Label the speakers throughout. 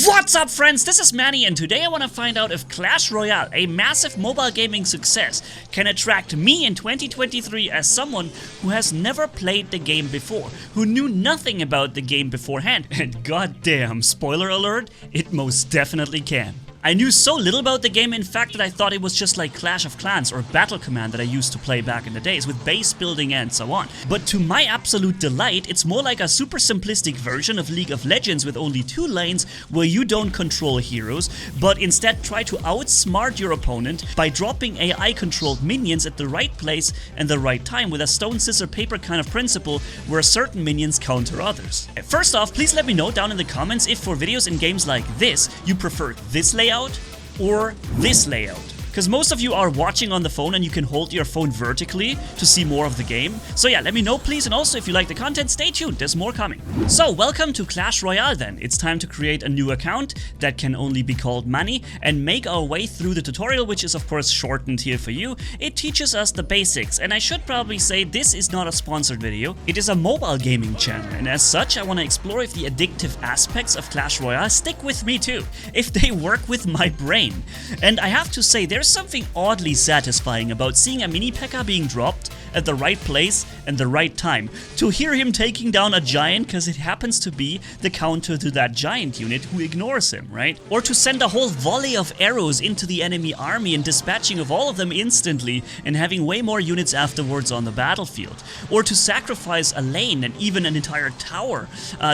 Speaker 1: What's up, friends? This is Manny, and today I want to find out if Clash Royale, a massive mobile gaming success, can attract me in 2023 as someone who has never played the game before, who knew nothing about the game beforehand, and goddamn, spoiler alert, it most definitely can. I knew so little about the game, in fact, that I thought it was just like Clash of Clans or Battle Command that I used to play back in the days, with base building and so on. But to my absolute delight, it's more like a super simplistic version of League of Legends with only 2 lanes where you don't control heroes, but instead try to outsmart your opponent by dropping AI-controlled minions at the right place and the right time with a stone, scissor, paper kind of principle where certain minions counter others. First off, please let me know down in the comments if for videos in games like this, you prefer this layout or this layout. Because most of you are watching on the phone and you can hold your phone vertically to see more of the game. So yeah, let me know please, and also if you like the content, stay tuned, there's more coming. So welcome to Clash Royale then. It's time to create a new account that can only be called Manni and make our way through the tutorial, which is of course shortened here for you. It teaches us the basics, and I should probably say this is not a sponsored video. It is a mobile gaming channel, and as such I want to explore if the addictive aspects of Clash Royale stick with me too, if they work with my brain. And I have to say, there's something oddly satisfying about seeing a mini P.E.K.K.A being dropped at the right place and the right time. To hear him taking down a giant because it happens to be the counter to that giant unit who ignores him, right? Or to send a whole volley of arrows into the enemy army and dispatching of all of them instantly and having way more units afterwards on the battlefield. Or to sacrifice a lane and even an entire tower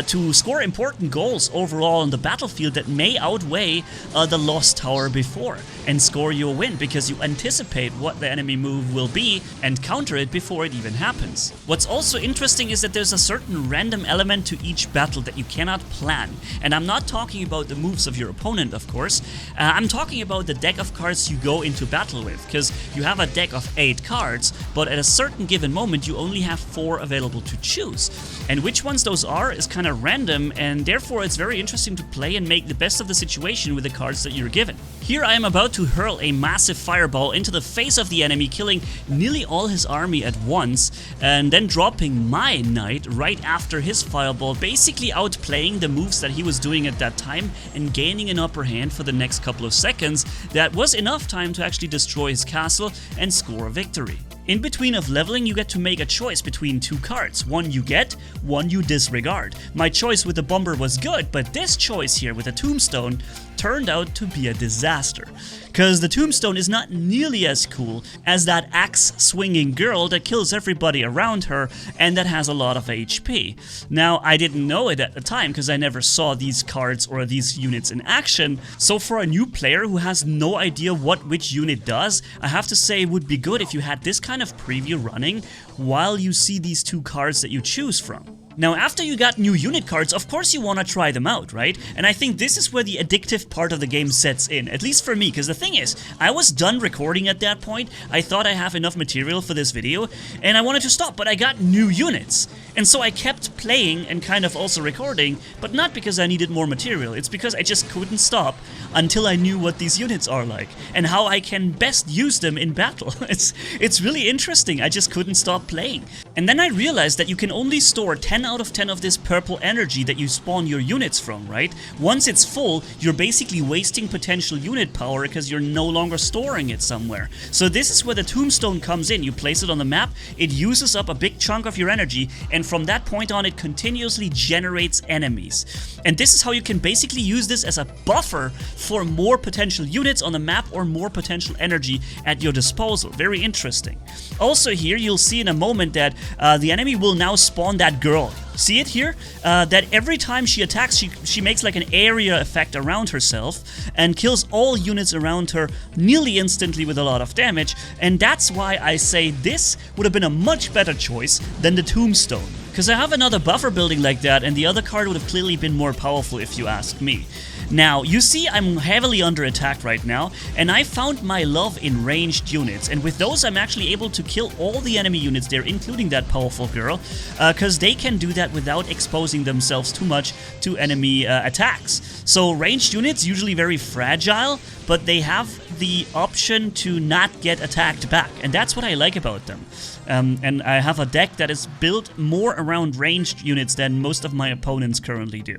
Speaker 1: to score important goals overall on the battlefield that may outweigh the lost tower before and score you a win because you anticipate what the enemy move will be and counter it before it even happens. What's also interesting is that there's a certain random element to each battle that you cannot plan. And I'm not talking about the moves of your opponent, of course. I'm talking about the deck of cards you go into battle with, because you have a deck of 8 cards, but at a certain given moment you only have 4 available to choose. And which ones those are is kind of random, and therefore it's very interesting to play and make the best of the situation with the cards that you're given. Here I am about to hurl a massive fireball into the face of the enemy, killing nearly all his army at once, and then dropping my knight right after his fireball, basically outplaying the moves that he was doing at that time and gaining an upper hand for the next couple of seconds. That was enough time to actually destroy his castle and score a victory. In between of leveling, you get to make a choice between 2 cards. One you get, one you disregard. My choice with the bomber was good, but this choice here with a tombstone turned out to be a disaster. Because the tombstone is not nearly as cool as that axe-swinging girl that kills everybody around her and that has a lot of HP. Now, I didn't know it at the time because I never saw these cards or these units in action, so for a new player who has no idea what which unit does, I have to say it would be good if you had this kind of preview running while you see these 2 cards that you choose from. Now, after you got new unit cards, of course you want to try them out, right? And I think this is where the addictive part of the game sets in, at least for me, because the thing is, I was done recording at that point. I thought I have enough material for this video, and I wanted to stop, but I got new units. And so I kept playing and kind of also recording, but not because I needed more material, it's because I just couldn't stop until I knew what these units are like, and how I can best use them in battle. It's really interesting, I just couldn't stop playing. And then I realized that you can only store 10 out of 10 of this purple energy that you spawn your units from, right? Once it's full, you're basically wasting potential unit power because you're no longer storing it somewhere. So this is where the tombstone comes in. You place it on the map, it uses up a big chunk of your energy, and from that point on it continuously generates enemies. And this is how you can basically use this as a buffer for more potential units on the map or more potential energy at your disposal. Very interesting. Also here you'll see in a moment that the enemy will now spawn that girl. See it here? That every time she attacks, she makes like an area effect around herself and kills all units around her nearly instantly with a lot of damage. And that's why I say this would have been a much better choice than the tombstone. Because I have another buffer building like that, and the other card would have clearly been more powerful if you ask me. Now, you see I'm heavily under attack right now, and I found my love in ranged units, and with those I'm actually able to kill all the enemy units there, including that powerful girl, because they can do that without exposing themselves too much to enemy attacks. So ranged units, usually very fragile, but they have the option to not get attacked back, and that's what I like about them. And I have a deck that is built more around ranged units than most of my opponents currently do.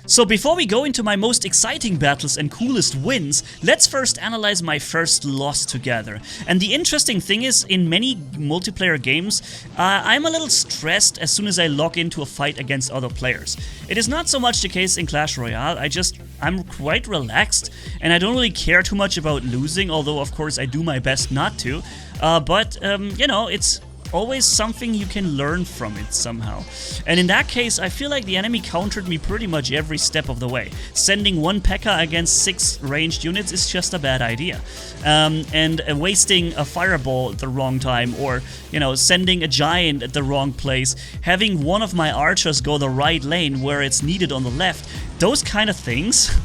Speaker 1: So before we go into my most exciting battles and coolest wins, let's first analyze my first loss together. And the interesting thing is, in many multiplayer games, I'm a little stressed as soon as I log into a fight against other players. It is not so much the case in Clash Royale. I'm quite relaxed, and I don't really care too much about losing, although of course I do my best not to. But you know, it's always something you can learn from it somehow. And in that case, I feel like the enemy countered me pretty much every step of the way. Sending one P.E.K.K.A against 6 ranged units is just a bad idea. And wasting a fireball at the wrong time, or, you know, sending a giant at the wrong place, having one of my archers go the right lane where it's needed on the left, those kind of things.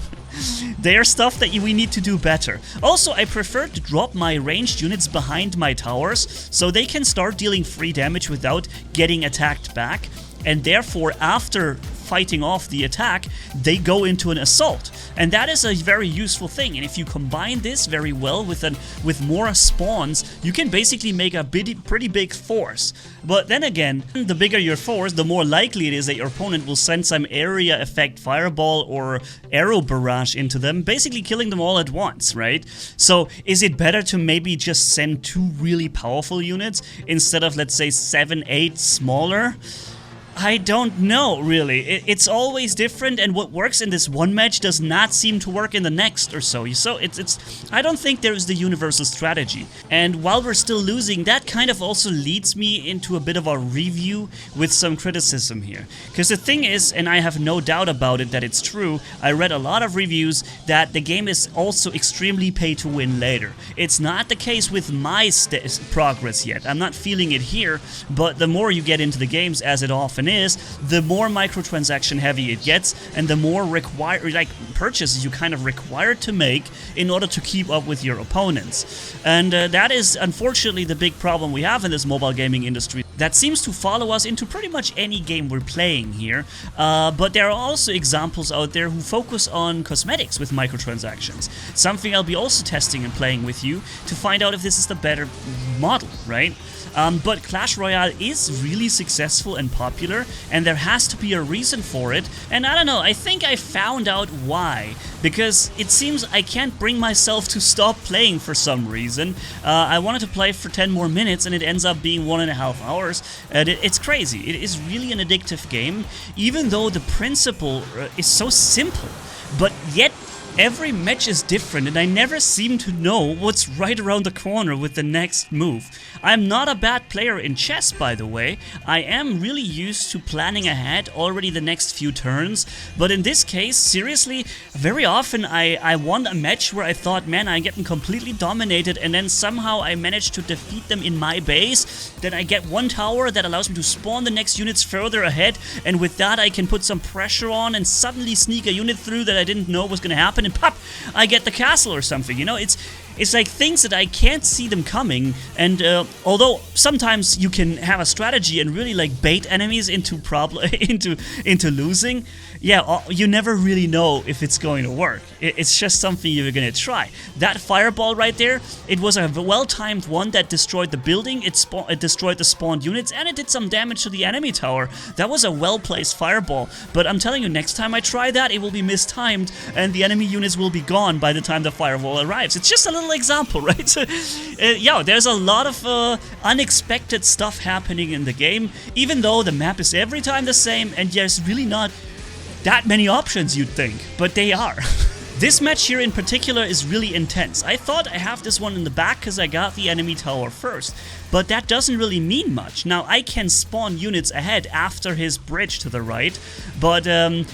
Speaker 1: They are stuff that we need to do better. Also, I prefer to drop my ranged units behind my towers so they can start dealing free damage without getting attacked back, and therefore after fighting off the attack, they go into an assault. And that is a very useful thing, and if you combine this very well with more spawns, you can basically make a pretty big force. But then again, the bigger your force, the more likely it is that your opponent will send some area effect fireball or arrow barrage into them, basically killing them all at once, right? So is it better to maybe just send 2 really powerful units instead of, let's say, 7, 8 smaller? I don't know, really. It's always different, and what works in this one match does not seem to work in the next or so. So I don't think there is the universal strategy. And while we're still losing, that kind of also leads me into a bit of a review with some criticism here. Because the thing is, and I have no doubt about it that it's true, I read a lot of reviews that the game is also extremely pay to win later. It's not the case with my progress yet. I'm not feeling it here, but the more you get into the games, as it often is, the more microtransaction heavy it gets, and the more purchases you kind of required to make in order to keep up with your opponents. And that is unfortunately the big problem we have in this mobile gaming industry. That seems to follow us into pretty much any game we're playing here, but there are also examples out there who focus on cosmetics with microtransactions. Something I'll be also testing and playing with you to find out if this is the better model, right? But Clash Royale is really successful and popular, and there has to be a reason for it, and I don't know, I think I found out why. Because it seems I can't bring myself to stop playing for some reason. I wanted to play for 10 more minutes, and it ends up being 1.5 hours. And it's crazy. It is really an addictive game, even though the principle is so simple. But yet, every match is different, and I never seem to know what's right around the corner with the next move. I'm not a bad player in chess, by the way. I am really used to planning ahead already the next few turns, but in this case, seriously, very often I won a match where I thought, man, I'm getting completely dominated, and then somehow I managed to defeat them in my base. Then I get one tower that allows me to spawn the next units further ahead, and with that I can put some pressure on and suddenly sneak a unit through that I didn't know was going to happen, and pop, I get the castle or something, you know. It's like things that I can't see them coming, and although sometimes you can have a strategy and really like bait enemies into into losing, yeah, you never really know if it's going to work. It's just something you're gonna try. That fireball right there, it was a well-timed one that destroyed the building, it destroyed the spawned units, and it did some damage to the enemy tower. That was a well-placed fireball, but I'm telling you, next time I try that, it will be mistimed, and the enemy units will be gone by the time the fireball arrives. It's just a little example, right? So, yeah, there's a lot of unexpected stuff happening in the game, even though the map is every time the same, and there's really not that many options you'd think, but they are. This match here in particular is really intense. I thought I have this one in the back because I got the enemy tower first, but that doesn't really mean much. Now, I can spawn units ahead after his bridge to the right, but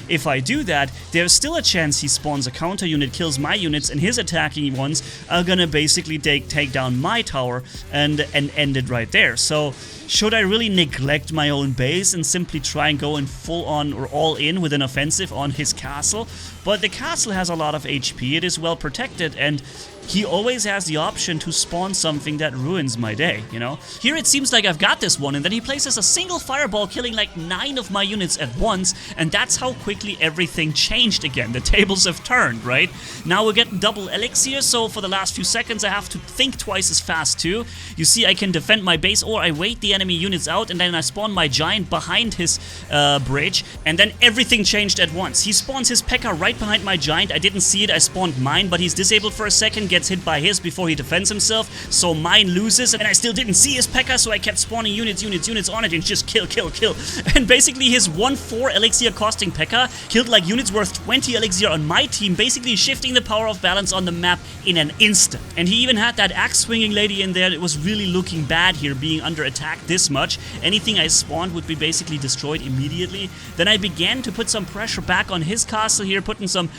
Speaker 1: if I do that, there's still a chance he spawns a counter unit, kills my units, and his attacking ones are gonna basically take down my tower and end it right there. So, should I really neglect my own base and simply try and go in full on or all in with an offensive on his castle? But the castle has a lot of HP, it is well protected, and he always has the option to spawn something that ruins my day, you know? know. Here it seems like I've got this one, and then he places a single fireball, killing like 9 of my units at once, and that's how quickly everything changed again. The tables have turned, right? Now we're getting double elixir, so for the last few seconds I have to think twice as fast too. You see, I can defend my base, or I wait the enemy units out, and then I spawn my giant behind his bridge, and then everything changed at once. He spawns his P.E.K.K.A. right behind my giant. I didn't see it, I spawned mine, but he's disabled for a second, gets hit by his before he defends himself, so mine loses, and I still didn't see his P.E.K.K.A., so I kept spawning units on it, and just kill. And basically his 1-4 elixir costing P.E.K.K.A. killed like units worth 20 elixir on my team, basically shifting the power of balance on the map in an instant. And he even had that axe swinging lady in there. It was really looking bad here, being under attack this much. Anything I spawned would be basically destroyed immediately. Then I began to put some pressure back on his castle here, putting some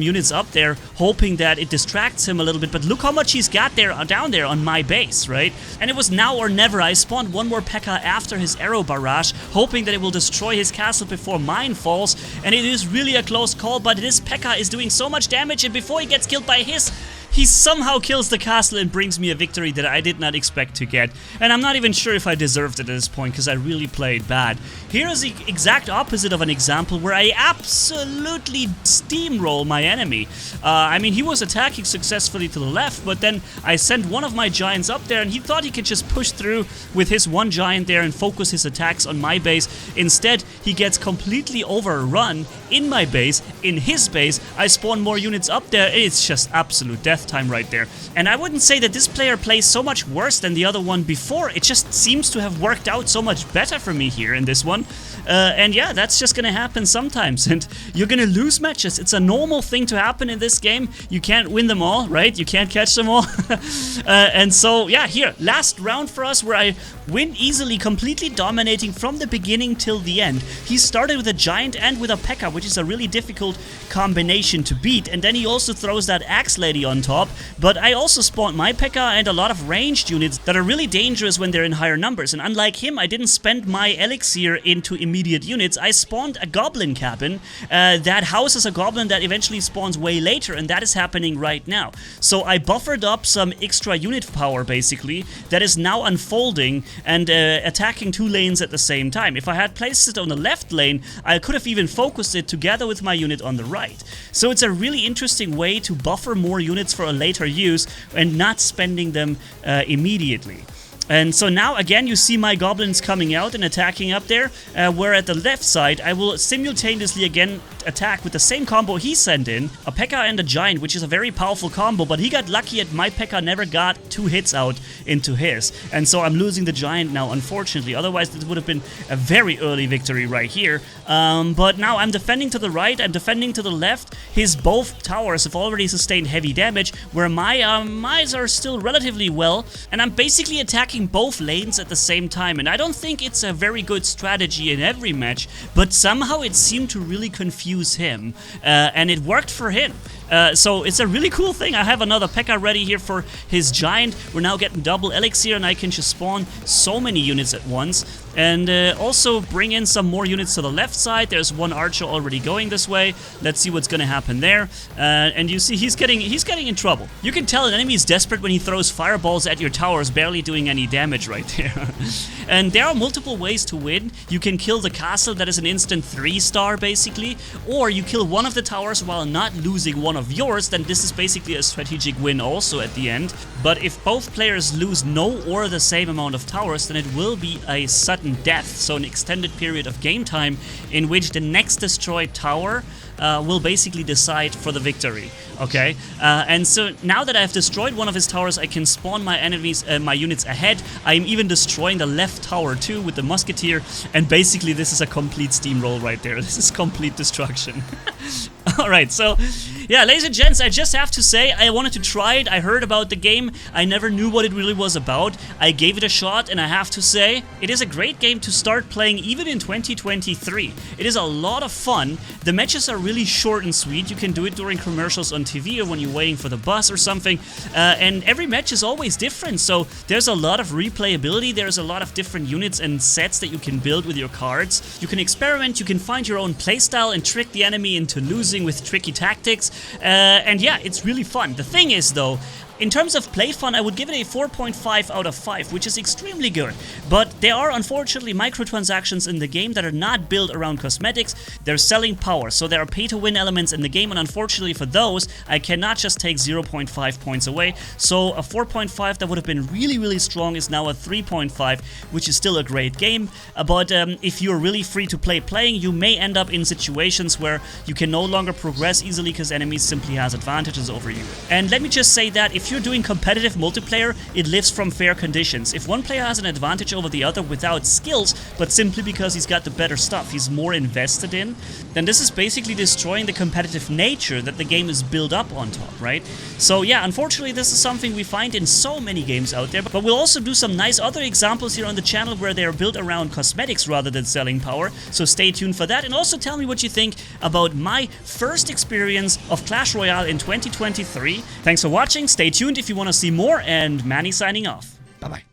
Speaker 1: units up there, hoping that it distracts him a little bit. But look how much he's got there down there on my base, right? And it was now or never. I spawned one more P.E.K.K.A. after his arrow barrage, hoping that it will destroy his castle before mine falls. And it is really a close call, but this P.E.K.K.A. is doing so much damage, and before he gets killed by his, he somehow kills the castle and brings me a victory that I did not expect to get. And I'm not even sure if I deserved it at this point, because I really played bad. Here is the exact opposite of an example where I absolutely steamroll my enemy. I mean, he was attacking successfully to the left, but then I sent one of my giants up there, and he thought he could just push through with his one giant there and focus his attacks on my base. Instead, he gets completely overrun in my base, in his base. I spawn more units up there. It's just absolute death time right there. And I wouldn't say that this player plays so much worse than the other one before. It just seems to have worked out so much better for me here in this one. And yeah, that's just gonna happen sometimes, and you're gonna lose matches. It's a normal thing to happen in this game. You can't win them all, right? You can't catch them all. And so yeah, here, last round for us, where I win easily, completely dominating from the beginning till the end. He started with a giant and with a P.E.K.K.A., which is a really difficult combination to beat, and then he also throws that axe lady on top. But I also spawned my P.E.K.K.A. and a lot of ranged units that are really dangerous when they're in higher numbers. And unlike him, I didn't spend my elixir into immediate units. I spawned a goblin cabin that houses a goblin that eventually spawns way later, and that is happening right now. So I buffered up some extra unit power, basically, that is now unfolding and attacking 2 lanes at the same time. If I had placed it on the left lane, I could have even focused it together with my unit on the right. So it's a really interesting way to buffer more units for a later use and not spending them immediately. And so now again you see my goblins coming out and attacking up there, where at the left side I will simultaneously again attack with the same combo he sent in, a P.E.K.K.A. and a giant, which is a very powerful combo, but he got lucky and my P.E.K.K.A. never got 2 hits out into his. And so I'm losing the giant now, unfortunately. Otherwise it would have been a very early victory right here. But now I'm defending to the right, I'm defending to the left. His both towers have already sustained heavy damage, where my mines are still relatively well, and I'm basically attacking both lanes at the same time. And I don't think it's a very good strategy in every match, but somehow it seemed to really confuse him, and it worked for him. So it's a really cool thing. I have another P.E.K.K.A. ready here for his giant. We're now getting double elixir, and I can just spawn so many units at once. And also bring in some more units to the left side. There's one archer already going this way. Let's see what's gonna happen there. And you see he's getting in trouble. You can tell an enemy is desperate when he throws fireballs at your towers, barely doing any damage right there. And there are multiple ways to win. You can kill the castle, that is an instant 3-star basically, or you kill one of the towers while not losing one of yours, then this is basically a strategic win also at the end. But if both players lose no or the same amount of towers, then it will be a sudden death, so an extended period of game time in which the next destroyed tower will basically decide for the victory. Okay, and so now that I've destroyed one of his towers, I can spawn my enemies, my units ahead. I'm even destroying the left tower too with the musketeer, and basically this is a complete steamroll right there. This is complete destruction. Alright, so yeah, ladies and gents, I just have to say I wanted to try it. I heard about the game. I never knew what it really was about. I gave it a shot, and I have to say it is a great game to start playing even in 2023. It is a lot of fun. The matches are really short and sweet. You can do it during commercials on TV or when you're waiting for the bus or something. And every match is always different, so there's a lot of replayability. There's a lot of different units and sets that you can build with your cards. You can experiment, you can find your own playstyle and trick the enemy into losing with tricky tactics. And yeah, it's really fun. The thing is though, In terms of play fun, I would give it a 4.5 out of 5, which is extremely good. But there are unfortunately microtransactions in the game that are not built around cosmetics. They're selling power, so there are pay-to-win elements in the game, and unfortunately for those, I cannot just take 0.5 points away. So a 4.5 that would have been really strong is now a 3.5, which is still a great game. But if you're really free to playing, you may end up in situations where you can no longer progress easily because enemies simply has advantages over you. And let me just say that if you're doing competitive multiplayer, it lives from fair conditions. If one player has an advantage over the other without skills, but simply because he's got the better stuff, he's more invested in, then this is basically destroying the competitive nature that the game is built up on top, right? So yeah, unfortunately this is something we find in so many games out there, but we'll also do some nice other examples here on the channel where they are built around cosmetics rather than selling power, so stay tuned for that, and also tell me what you think about my first experience of Clash Royale in 2023. Thanks for watching, stay tuned if you want to see more, and Manny signing off. Bye-bye.